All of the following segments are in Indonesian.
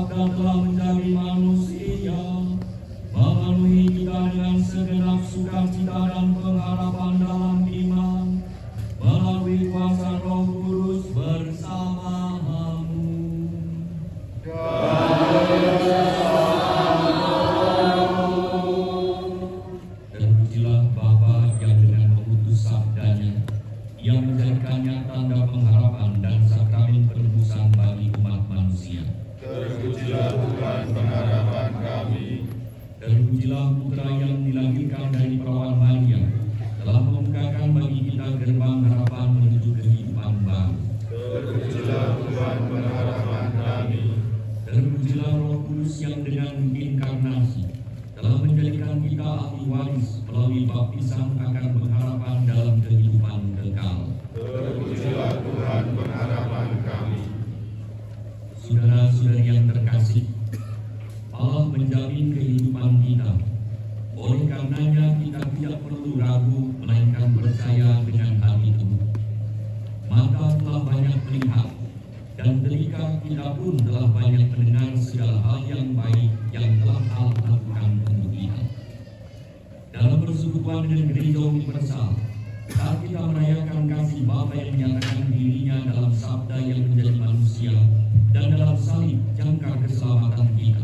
sabda telah menjadi manusia, memenuhi kita dengan segenap sukacita dan pengharapan dalam iman, melalui kuasa Roh Kudus bersamamu. Terpujilah Bapa yang dengan mengutus sabdanya, yang menjadikannya tanda pengharapan dan sakramen penebusan bagi umat manusia. Terpujilah Tuhan pengharapan kami. Terpujilah Putra yang dilahirkan dari perawan Maria, telah membukakan bagi kita gerbang harapan menuju kehidupan baru. Terpujilah Tuhan pengharapan kami. Terpujilah Roh Kudus yang dengan inkarnasi telah menjadikan kita ahli waris melalui baptisan akan pengharapan dalam kehidupan kekal. Terpujilah Tuhan pengharapan kami. Saudara-saudari yang terkasih, Allah menjamin kehidupan kita. Oleh karenanya kita tidak perlu ragu, melainkan percaya dengan hati penuh. Mata telah banyak melihat, dan telinga kita pun telah banyak mendengar segala hal yang baik yang telah Allah lakukan untuk kita. Dalam persekutuan dengan Gereja Universal, saat kita merayakan kasih Bapa yang menyatakan dirinya dalam sabda yang menjadi manusia dan dalam salib jangkar keselamatan kita,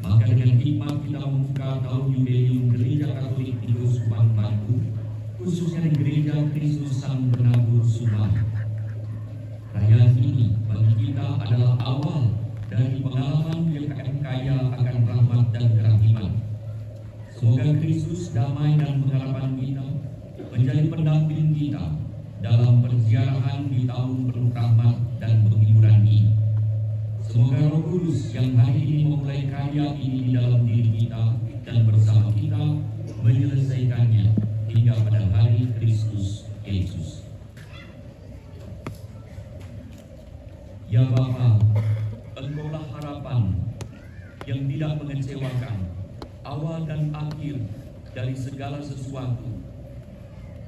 maka dengan hikmat kita membuka tahun jubileum Gereja Katolik di Keuskupan Bandung, khususnya di Gereja Kristus Sang Penabur Subang. Perayaan ini bagi kita adalah awal dari pengalaman yang kaya akan rahmat dan kerahiman. Semoga Kristus damai dan pengharapan kita menjadi pendamping kita dalam perziarahan di tahun penuh rahmat dan penghiburan ini. Semoga Roh Kudus yang hari ini memulai karya ini di dalam diri kita dan bersama kita menyelesaikannya hingga pada hari Kristus Yesus. Ya Bapa, Engkaulah harapan yang tidak mengecewakan, awal dan akhir dari segala sesuatu.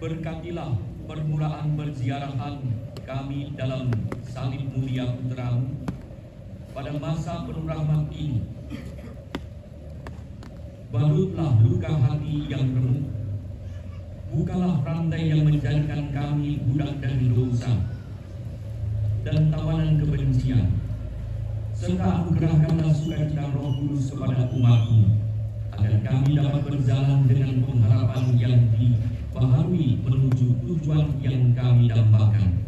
Berkatilah permulaan perziarahan kami dalam salib mulia Putra-Mu pada masa penuh rahmat ini. Balutlah luka hati yang remuk, bukalah rantai yang menjadikan kami budak dari dosa dan tawanan kebencian, serta anugerahkanlah sukacita Roh Kudus kepada umat-Mu, agar kami dapat berjalan dengan pengharapan yang dibaharui menuju tujuan yang kami dambakan,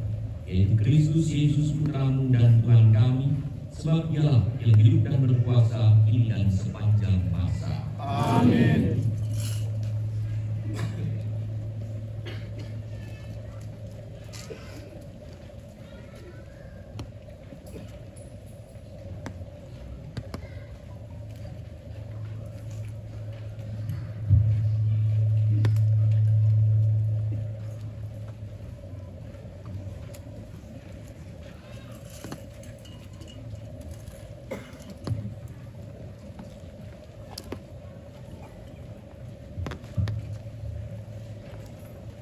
yaitu Kristus Yesus Putra-Mu dan Tuhan kami, sebab Dialah yang hidup dan berkuasa kini dan sepanjang masa. Amin.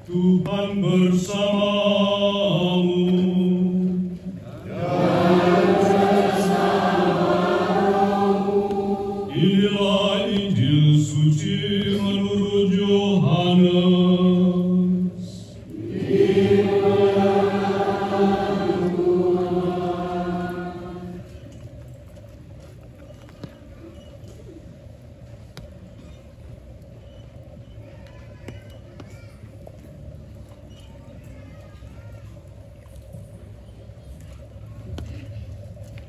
Tuhan bersamamu. Inilah Injil suci menurut Yohanes.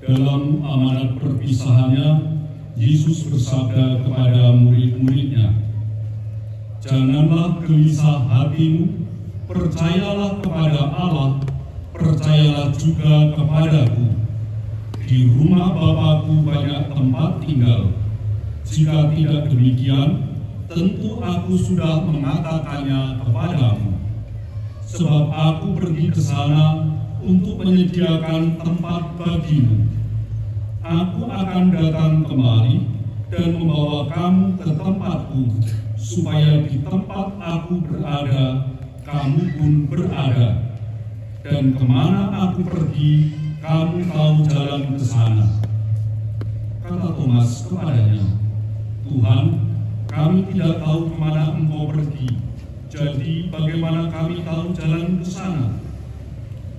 Dalam amanat perpisahannya, Yesus bersabda kepada murid-muridnya, "Janganlah gelisah hatimu, percayalah kepada Allah, percayalah juga kepadaku. Di rumah Bapa-Ku banyak tempat tinggal. Jika tidak demikian, tentu Aku sudah mengatakannya kepadamu. Sebab Aku pergi ke sana untuk menyediakan tempat bagimu. Aku akan datang kembali dan membawa kamu ke tempatku, supaya di tempat Aku berada, kamu pun berada. Dan kemana Aku pergi, kamu tahu jalan ke sana." kata Thomas kepadanya, "Tuhan, kami tidak tahu kemana Engkau pergi, jadi bagaimana kami tahu jalan ke sana?"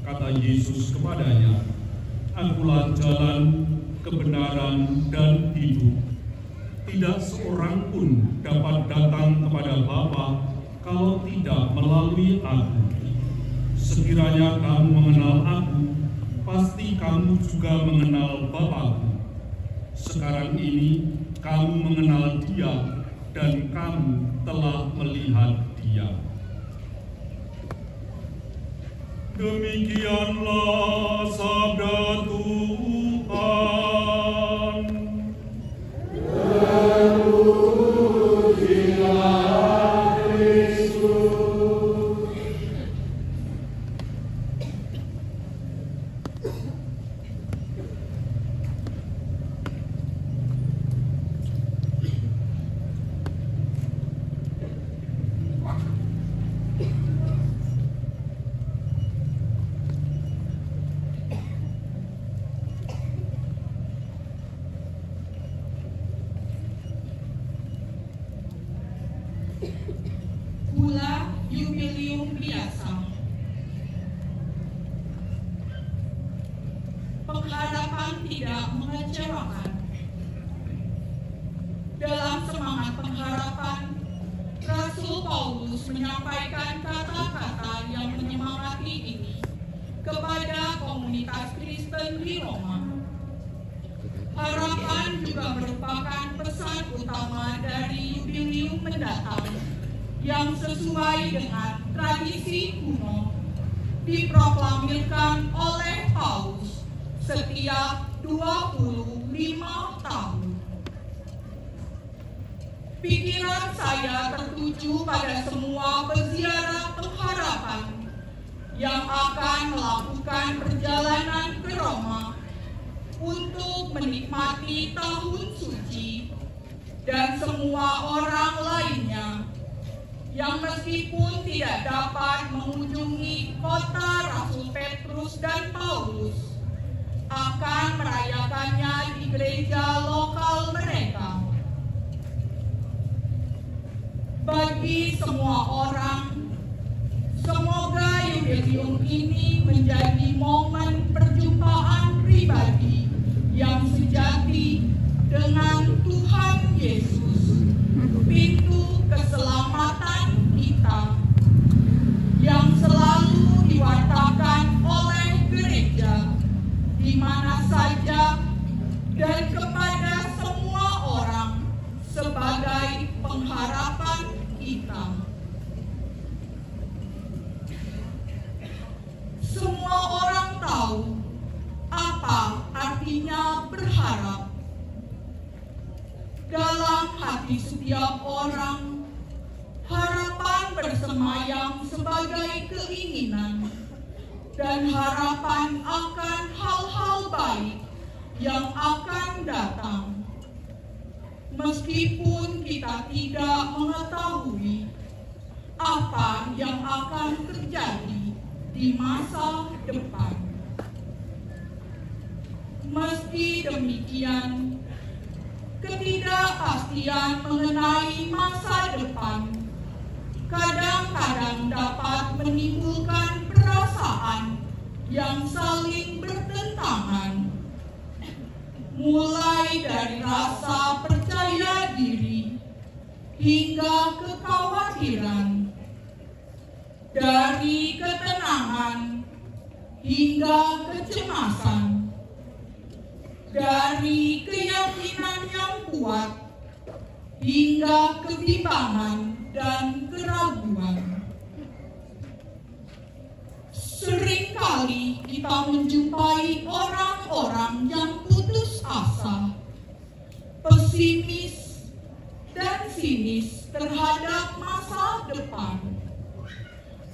Kata Yesus kepadanya, "Akulah jalan, kebenaran, dan hidup. Tidak seorang pun dapat datang kepada Bapa kalau tidak melalui Aku. Sekiranya kamu mengenal Aku, pasti kamu juga mengenal Bapa-Ku. Sekarang ini kamu mengenal Dia dan kamu telah melihat Dia." Demikianlah sabda Tuhan. Terpujilah Kristus. Bulan Yubileum biasa. Pengharapan tidak mengecewakan. Dalam semangat pengharapan, Rasul Paulus menyampaikan kata-kata yang menyemangati ini kepada komunitas Kristen di Roma. Harapan juga merupakan pesan utama dari Yubileum mendatang yang sesuai dengan tradisi kuno diproklamirkan oleh Paus setiap 25 tahun. Pikiran saya tertuju pada semua peziarah pengharapan yang akan melakukan perjalanan ke Roma untuk menikmati tahun suci, dan semua orang lainnya yang meskipun tidak dapat mengunjungi kota Rasul Petrus dan Paulus akan merayakannya di gereja lokal mereka. Bagi semua orang, semoga Yubileum ini menjadi momen perjumpaan pribadi yang sejati dengan Tuhan Yesus, pintu keselamatan kita, yang selalu diwartakan oleh gereja di mana saja dan kepada semua orang sebagai pengharapan kita. Semua orang tahu apa artinya berharap. Dalam hati setiap orang, harapan bersemayam sebagai keinginan dan harapan akan hal-hal baik yang akan datang. Meskipun kita tidak mengetahui apa yang akan terjadi di masa depan. Meski demikian, ketidakpastian mengenai masa depan kadang-kadang dapat menimbulkan perasaan yang saling bertentangan, mulai dari rasa percaya diri hingga kekhawatiran, dari ketenangan hingga kecemasan, dari keyakinan yang kuat hingga kebimbangan dan keraguan. Seringkali kita menjumpai orang-orang yang putus asa, pesimis, dan sinis terhadap masa depan.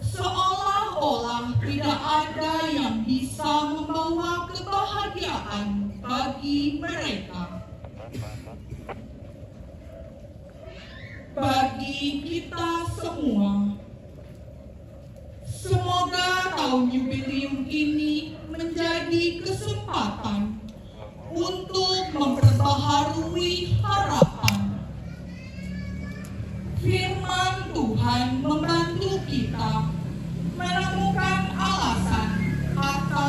Seolah-olah tidak ada yang bisa membawa kebahagiaan bagi mereka. Bagi kita semua, semoga tahun Yubileum ini menjadi kesempatan untuk memperbaharui firman Tuhan membantu kita menemukan alasan atau